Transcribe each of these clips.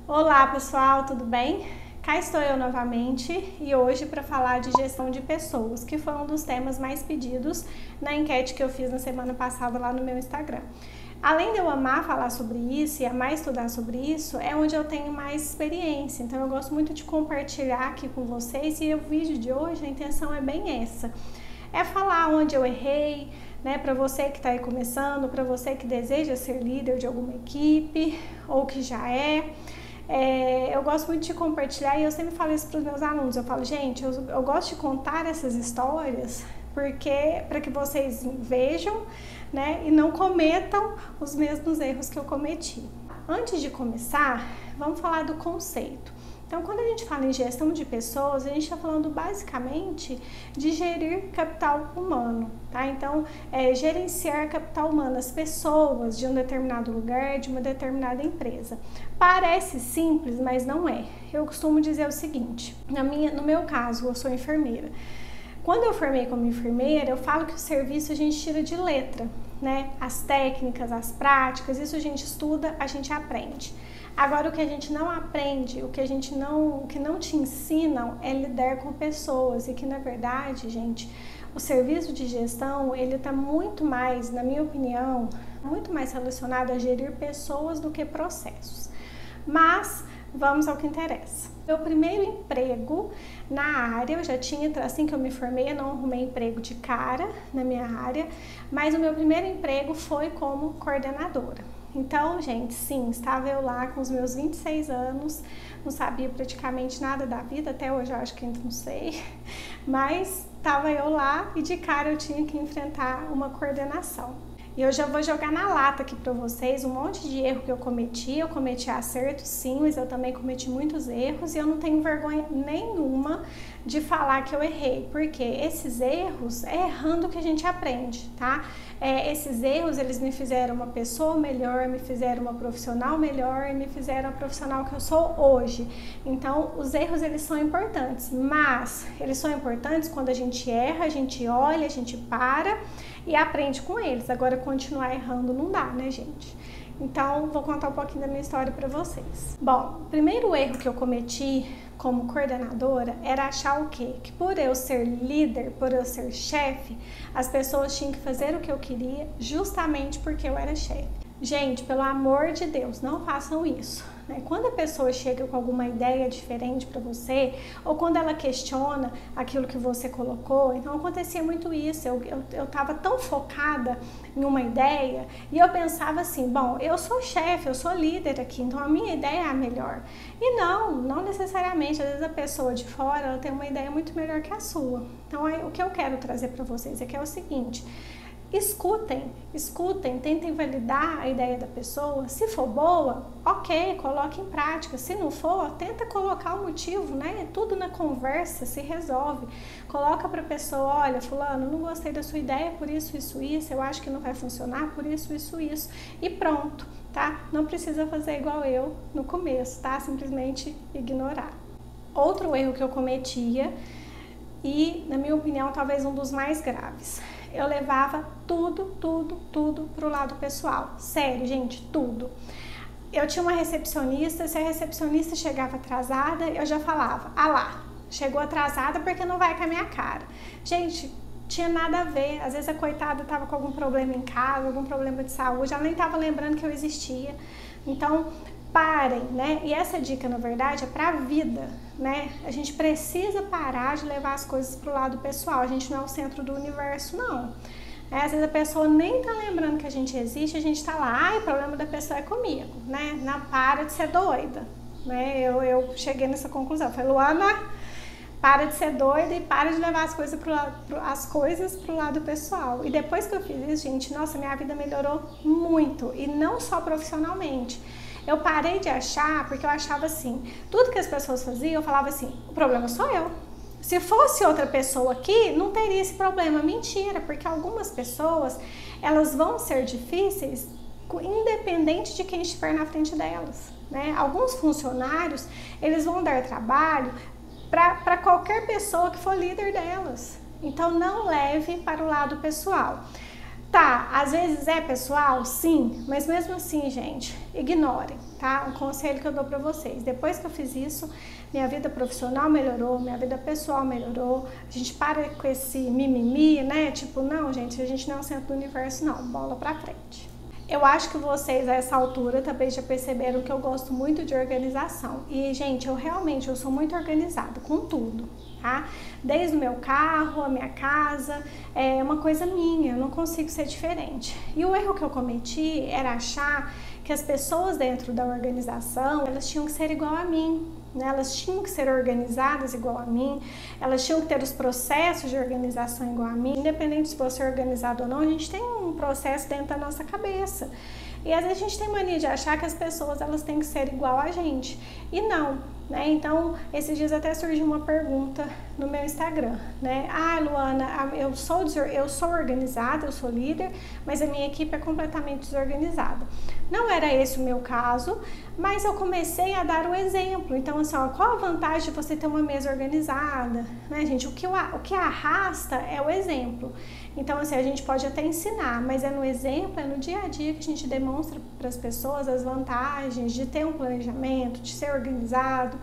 Olá pessoal, tudo bem? Cá estou eu novamente e hoje para falar de gestão de pessoas, que foi um dos temas mais pedidos na enquete que eu fiz na semana passada lá no meu Instagram. Além de eu amar falar sobre isso e amar estudar sobre isso, é onde eu tenho mais experiência, então eu gosto muito de compartilhar aqui com vocês e o vídeo de hoje, a intenção é bem essa. É falar onde eu errei, né, para você que está aí começando, para você que deseja ser líder de alguma equipe ou que já é. Eu gosto muito de compartilhar e eu sempre falo isso para os meus alunos. Eu falo, gente, eu gosto de contar essas histórias porque para que vocês vejam, né, e não cometam os mesmos erros que eu cometi. Antes de começar, vamos falar do conceito. Então, quando a gente fala em gestão de pessoas, a gente está falando basicamente de gerir capital humano, tá? Então, gerenciar capital humano, as pessoas de um determinado lugar, de uma determinada empresa. Parece simples, mas não é. Eu costumo dizer o seguinte, no meu caso, eu sou enfermeira. Quando eu formei como enfermeira, eu falo que o serviço a gente tira de letra, né? As técnicas, as práticas, isso a gente estuda, a gente aprende. Agora, o que a gente não aprende, o que não te ensinam é lidar com pessoas e que, na verdade, gente, o serviço de gestão, ele está muito mais, na minha opinião, muito mais relacionado a gerir pessoas do que processos. Mas, vamos ao que interessa. Meu primeiro emprego na área, eu já tinha, assim que eu me formei, eu não arrumei emprego de cara na minha área, mas o meu primeiro emprego foi como coordenadora. Então, gente, sim, estava eu lá com os meus 26 anos, não sabia praticamente nada da vida, até hoje eu acho que ainda não sei, mas estava eu lá e de cara eu tinha que enfrentar uma coordenação. E eu já vou jogar na lata aqui para vocês um monte de erro que eu cometi acertos sim, mas eu também cometi muitos erros e eu não tenho vergonha nenhuma de falar que eu errei, porque esses erros é errando que a gente aprende, tá? Esses erros, eles me fizeram uma pessoa melhor, me fizeram uma profissional melhor, me fizeram a profissional que eu sou hoje. Então, os erros, eles são importantes, mas eles são importantes quando a gente erra, a gente olha, a gente para e aprende com eles. Agora, continuar errando não dá, né, gente? Então, vou contar um pouquinho da minha história para vocês. Bom, o primeiro erro que eu cometi como coordenadora era achar o quê? Que por eu ser líder, por eu ser chefe, as pessoas tinham que fazer o que eu queria justamente porque eu era chefe. Gente, pelo amor de Deus, não façam isso, né? Quando a pessoa chega com alguma ideia diferente para você, ou quando ela questiona aquilo que você colocou, então acontecia muito isso, eu estava tão focada em uma ideia e eu pensava assim, bom, eu sou chefe, eu sou líder aqui, então a minha ideia é a melhor. E não necessariamente, às vezes a pessoa de fora ela tem uma ideia muito melhor que a sua. Então o que eu quero trazer para vocês aqui é o seguinte: escutem, tentem validar a ideia da pessoa. Se for boa, ok, coloque em prática. Se não for, tenta colocar o motivo, né? Tudo na conversa se resolve. Coloca para a pessoa, olha, fulano, não gostei da sua ideia por isso, eu acho que não vai funcionar por isso. E pronto, tá? Não precisa fazer igual eu no começo, tá? Simplesmente ignorar. Outro erro que eu cometia, e na minha opinião talvez um dos mais graves, eu levava tudo pro lado pessoal. Sério, gente, tudo. Eu tinha uma recepcionista, se a recepcionista chegava atrasada, eu já falava, ah lá, chegou atrasada porque não vai com a minha cara. Gente, tinha nada a ver, às vezes a coitada estava com algum problema em casa, algum problema de saúde, ela nem estava lembrando que eu existia. Então, parem, né? E essa dica, na verdade, é para a vida, né? A gente precisa parar de levar as coisas para o lado pessoal. A gente não é o centro do universo, não. Às vezes a pessoa nem tá lembrando que a gente existe, a gente tá lá, o problema da pessoa é comigo, né? Não, para de ser doida, né? Eu cheguei nessa conclusão. Falei, Luana, para de ser doida e para de levar as coisas pro lado pessoal. E depois que eu fiz isso, gente, nossa, minha vida melhorou muito. E não só profissionalmente. Eu parei de achar, porque eu achava assim, tudo que as pessoas faziam, eu falava assim, o problema sou eu. Se fosse outra pessoa aqui, não teria esse problema. Mentira, porque algumas pessoas, elas vão ser difíceis, independente de quem estiver na frente delas, né? Alguns funcionários, eles vão dar trabalho para qualquer pessoa que for líder delas. Então, não leve para o lado pessoal. Tá, às vezes é pessoal, sim, mas mesmo assim, gente, ignorem, tá? Um conselho que eu dou pra vocês. Depois que eu fiz isso, minha vida profissional melhorou, minha vida pessoal melhorou. A gente para com esse mimimi, né? Tipo, não, gente, a gente não é o centro do universo, não. Bola pra frente. Eu acho que vocês, a essa altura, também já perceberam que eu gosto muito de organização. E, gente, eu sou muito organizada com tudo, tá? Desde o meu carro, a minha casa, é uma coisa minha, eu não consigo ser diferente. E o erro que eu cometi era achar que as pessoas dentro da organização, elas tinham que ser igual a mim. Né? Elas tinham que ser organizadas igual a mim, elas tinham que ter os processos de organização igual a mim. Independente se fosse organizado ou não, a gente tem um processo dentro da nossa cabeça. E às vezes a gente tem mania de achar que as pessoas elas têm que ser igual a gente. E não, né? Então, esses dias até surgiu uma pergunta no meu Instagram, né? Ah, Luana, eu sou organizada, eu sou líder, mas a minha equipe é completamente desorganizada. Não era esse o meu caso, mas eu comecei a dar o exemplo. Então, assim, ó, qual a vantagem de você ter uma mesa organizada? Né, gente? O que arrasta é o exemplo. Então, assim, a gente pode até ensinar, mas é no exemplo, é no dia a dia que a gente demonstra para as pessoas as vantagens de ter um planejamento, de ser organizado.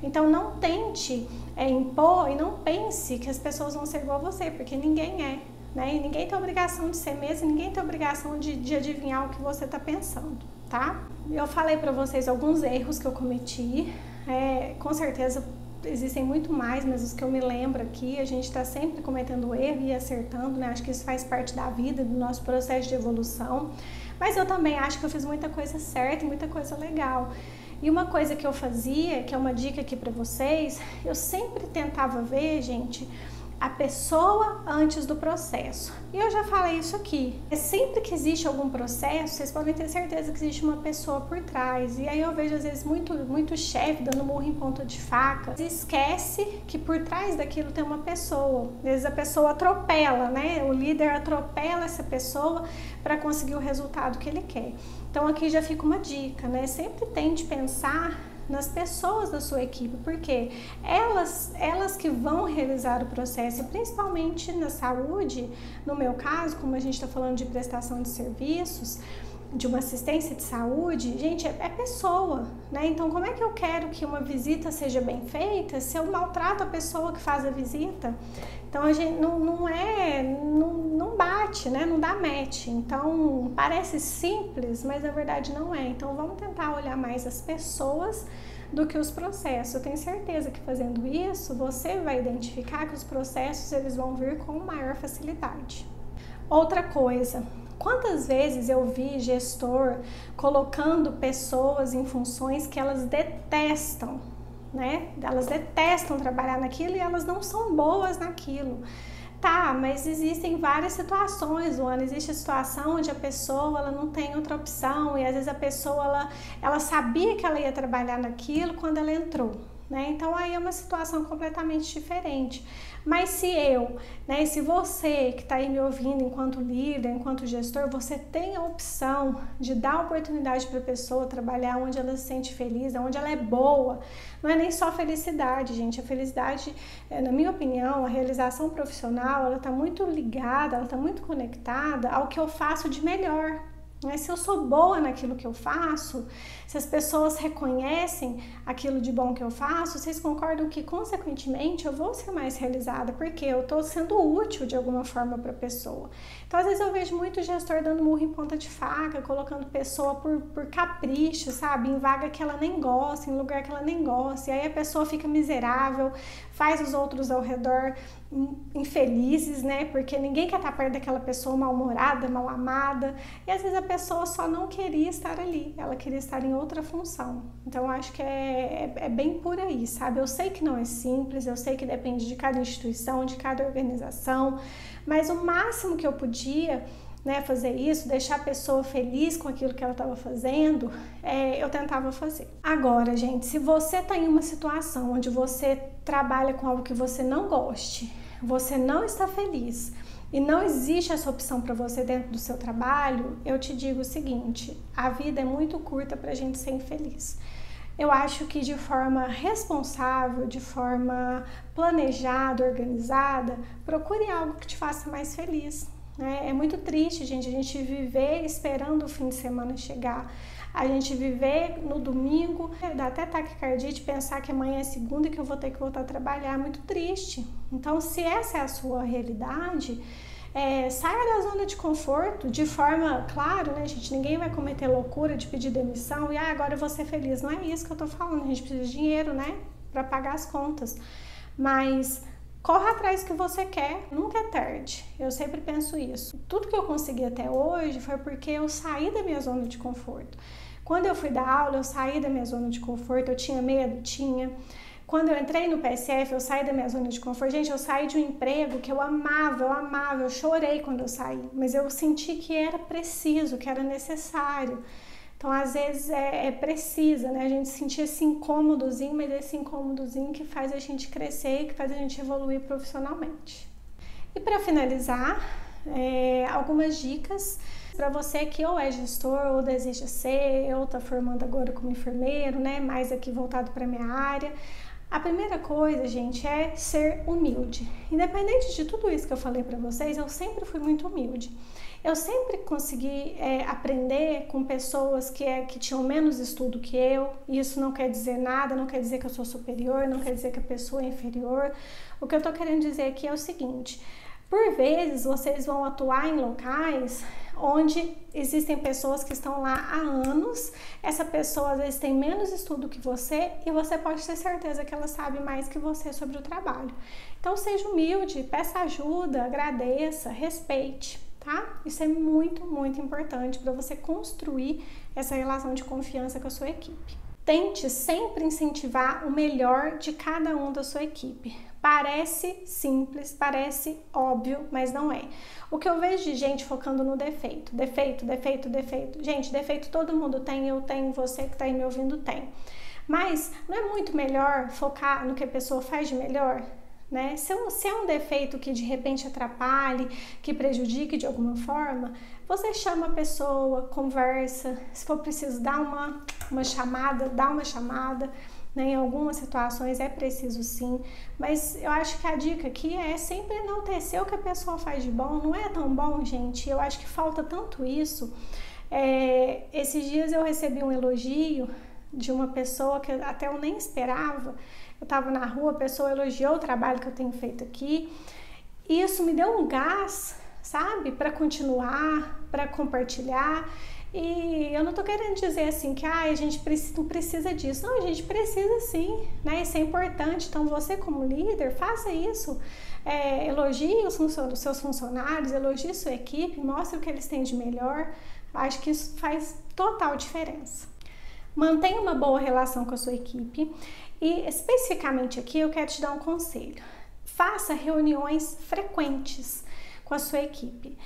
Então, não tente impor e não pense que as pessoas vão ser igual a você, porque ninguém é. Né? E ninguém tem obrigação de ser mesmo, ninguém tem obrigação de adivinhar o que você está pensando, tá? Eu falei para vocês alguns erros que eu cometi, com certeza existem muito mais, mas os que eu me lembro aqui, a gente está sempre cometendo erro e acertando, né? Acho que isso faz parte da vida, do nosso processo de evolução, mas eu também acho que eu fiz muita coisa certa e muita coisa legal. E uma coisa que eu fazia, que é uma dica aqui para vocês, eu sempre tentava ver, gente, a pessoa antes do processo. E eu já falei isso aqui. Sempre que existe algum processo, vocês podem ter certeza que existe uma pessoa por trás. E aí eu vejo às vezes muito chefe dando murro em ponta de faca. E esquece que por trás daquilo tem uma pessoa. Às vezes a pessoa atropela, né? O líder atropela essa pessoa para conseguir o resultado que ele quer. Então aqui já fica uma dica, né? Sempre tente pensar nas pessoas da sua equipe, porque elas que vão realizar o processo, principalmente na saúde, no meu caso, como a gente está falando de prestação de serviços, de uma assistência de saúde, gente, é pessoa, né? Então, como é que eu quero que uma visita seja bem feita se eu maltrato a pessoa que faz a visita? Então, a gente não bate, né? Não dá match. Então, parece simples, mas na verdade não é. Então, vamos tentar olhar mais as pessoas do que os processos. Eu tenho certeza que fazendo isso, você vai identificar que os processos eles vão vir com maior facilidade. Outra coisa, quantas vezes eu vi gestor colocando pessoas em funções que elas detestam, né? Elas detestam trabalhar naquilo e elas não são boas naquilo. Tá, mas existem várias situações, Luana. Existe a situação onde a pessoa ela não tem outra opção e às vezes a pessoa ela sabia que ela ia trabalhar naquilo quando ela entrou. Né? Então aí é uma situação completamente diferente. Mas se eu, né, se você que está aí me ouvindo enquanto líder, enquanto gestor, você tem a opção de dar oportunidade para a pessoa trabalhar onde ela se sente feliz, onde ela é boa, não é nem só felicidade, gente. A felicidade, na minha opinião, a realização profissional, ela está muito ligada, ela está muito conectada ao que eu faço de melhor. Se eu sou boa naquilo que eu faço, se as pessoas reconhecem aquilo de bom que eu faço, vocês concordam que, consequentemente, eu vou ser mais realizada, porque eu estou sendo útil de alguma forma para a pessoa. Então, às vezes eu vejo muito gestor dando murro em ponta de faca, colocando pessoa por capricho, sabe? Em vaga que ela nem gosta, em lugar que ela nem gosta, e aí a pessoa fica miserável, faz os outros ao redor infelizes, né? Porque ninguém quer estar perto daquela pessoa mal-humorada, mal-amada, e às vezes a pessoa só não queria estar ali, ela queria estar em outra função. Então, eu acho que é bem por aí, sabe? Eu sei que não é simples, eu sei que depende de cada instituição, de cada organização, mas o máximo que eu podia, né, fazer isso, deixar a pessoa feliz com aquilo que ela estava fazendo, eu tentava fazer. Agora, gente, se você está em uma situação onde você trabalha com algo que você não goste, você não está feliz e não existe essa opção para você dentro do seu trabalho, eu te digo o seguinte: a vida é muito curta para a gente ser infeliz. Eu acho que de forma responsável, de forma planejada, organizada, procure algo que te faça mais feliz. né? É muito triste, gente, a gente viver esperando o fim de semana chegar. A gente viver no domingo, dá até taquicardia de pensar que amanhã é segunda e que eu vou ter que voltar a trabalhar, é muito triste. Então, se essa é a sua realidade, saia da zona de conforto de forma, claro, né, gente, ninguém vai cometer loucura de pedir demissão e agora eu vou ser feliz. Não é isso que eu tô falando, a gente precisa de dinheiro, né, para pagar as contas. Mas corra atrás do que você quer, nunca é tarde. Eu sempre penso isso. Tudo que eu consegui até hoje foi porque eu saí da minha zona de conforto. Quando eu fui dar aula, eu saí da minha zona de conforto, eu tinha medo? Tinha. Quando eu entrei no PSF, eu saí da minha zona de conforto. Gente, eu saí de um emprego que eu amava, eu chorei quando eu saí, mas eu senti que era preciso, que era necessário. Então, às vezes, precisa, né? A gente sentir esse incômodozinho, mas esse incômodozinho que faz a gente crescer, que faz a gente evoluir profissionalmente. E para finalizar, algumas dicas para você que ou é gestor ou deseja ser, ou está formando agora como enfermeiro, né? Mais aqui voltado para a minha área. A primeira coisa, gente, é ser humilde. Independente de tudo isso que eu falei para vocês, eu sempre fui muito humilde. Eu sempre consegui aprender com pessoas que tinham menos estudo que eu. Isso não quer dizer nada, não quer dizer que eu sou superior, não quer dizer que a pessoa é inferior. O que eu estou querendo dizer aqui é o seguinte: por vezes vocês vão atuar em locais onde existem pessoas que estão lá há anos, essa pessoa às vezes tem menos estudo que você e você pode ter certeza que ela sabe mais que você sobre o trabalho. Então seja humilde, peça ajuda, agradeça, respeite, tá? Isso é muito, muito importante para você construir essa relação de confiança com a sua equipe. Tente sempre incentivar o melhor de cada um da sua equipe. Parece simples, parece óbvio, mas não é. O que eu vejo de gente focando no defeito. Defeito. Gente, defeito todo mundo tem, eu tenho, você que está aí me ouvindo tem. Mas não é muito melhor focar no que a pessoa faz de melhor? Né? Se é um defeito que de repente atrapalhe, que prejudique de alguma forma, você chama a pessoa, conversa, se for preciso dar uma chamada, dá uma chamada, né? Em algumas situações é preciso sim, mas eu acho que a dica aqui é sempre enaltecer o que a pessoa faz de bom. Não é tão bom, gente, eu acho que falta tanto isso. Esses dias eu recebi um elogio de uma pessoa que até eu nem esperava. Eu estava na rua, a pessoa elogiou o trabalho que eu tenho feito aqui. E isso me deu um gás, sabe? Para continuar, para compartilhar. E eu não tô querendo dizer assim que a gente não precisa disso. Não, a gente precisa sim, né? Isso é importante. Então você como líder, faça isso. Elogie os seus funcionários, elogie sua equipe, mostre o que eles têm de melhor. Acho que isso faz total diferença. Mantenha uma boa relação com a sua equipe e especificamente aqui eu quero te dar um conselho. Faça reuniões frequentes com a sua equipe.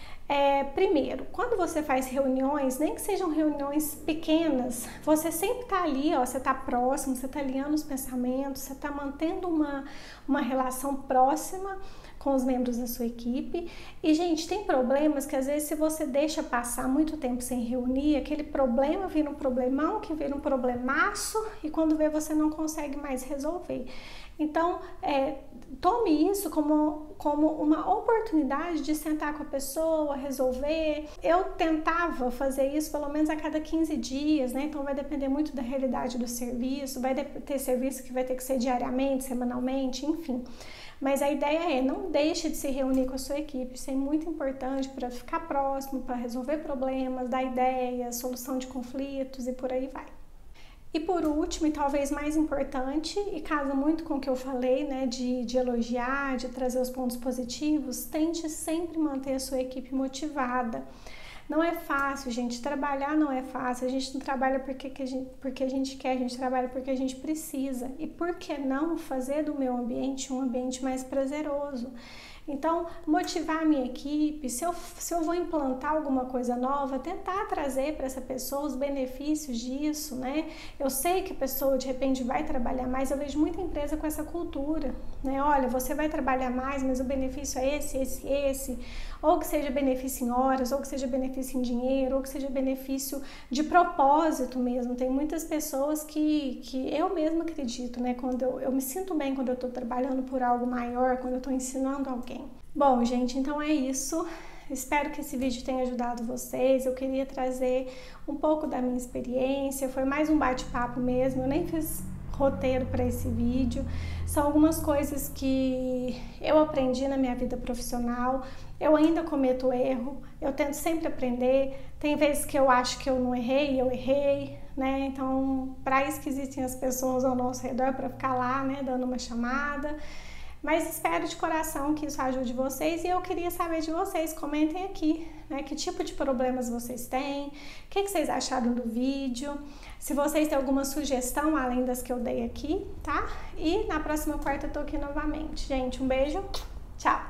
Primeiro, quando você faz reuniões, nem que sejam reuniões pequenas, você sempre está ali, você está próximo, você está alinhando os pensamentos, você está mantendo uma relação próxima com os membros da sua equipe. E, gente, tem problemas que às vezes se você deixa passar muito tempo sem reunir, aquele problema vira um problemão, que vira um problemaço e quando vê você não consegue mais resolver. Então, tome isso como uma oportunidade de sentar com a pessoa, resolver. Eu tentava fazer isso pelo menos a cada 15 dias, né? Então vai depender muito da realidade do serviço, vai ter serviço que vai ter que ser diariamente, semanalmente, enfim. Mas a ideia não deixe de se reunir com a sua equipe, isso é muito importante para ficar próximo, para resolver problemas, dar ideias, solução de conflitos e por aí vai. E por último, e talvez mais importante, e casa muito com o que eu falei, né, de elogiar, de trazer os pontos positivos, tente sempre manter a sua equipe motivada. Não é fácil, gente, trabalhar não é fácil, a gente não trabalha porque a gente quer, a gente trabalha porque a gente precisa. E por que não fazer do meu ambiente um ambiente mais prazeroso? Então, motivar a minha equipe, se eu vou implantar alguma coisa nova, tentar trazer para essa pessoa os benefícios disso, né? Eu sei que a pessoa de repente vai trabalhar mais, eu vejo muita empresa com essa cultura, né? Olha, você vai trabalhar mais, mas o benefício é esse, ou que seja benefício em horas, ou que seja benefício em dinheiro, ou que seja benefício de propósito mesmo. Tem muitas pessoas que eu mesma acredito, né? Quando eu me sinto bem quando eu estou trabalhando por algo maior, quando eu estou ensinando alguém. Bom, gente, então é isso. Espero que esse vídeo tenha ajudado vocês. Eu queria trazer um pouco da minha experiência. Foi mais um bate-papo mesmo, eu nem fiz roteiro para esse vídeo. São algumas coisas que eu aprendi na minha vida profissional. Eu ainda cometo erro, eu tento sempre aprender. Tem vezes que eu acho que eu não errei, eu errei, né? Então, para isso que existem as pessoas ao nosso redor, para ficar lá, né, dando uma chamada. Mas espero de coração que isso ajude vocês e eu queria saber de vocês, comentem aqui, né, que tipo de problemas vocês têm, o que vocês acharam do vídeo, se vocês têm alguma sugestão além das que eu dei aqui, tá? E na próxima quarta eu tô aqui novamente. Gente, um beijo, tchau!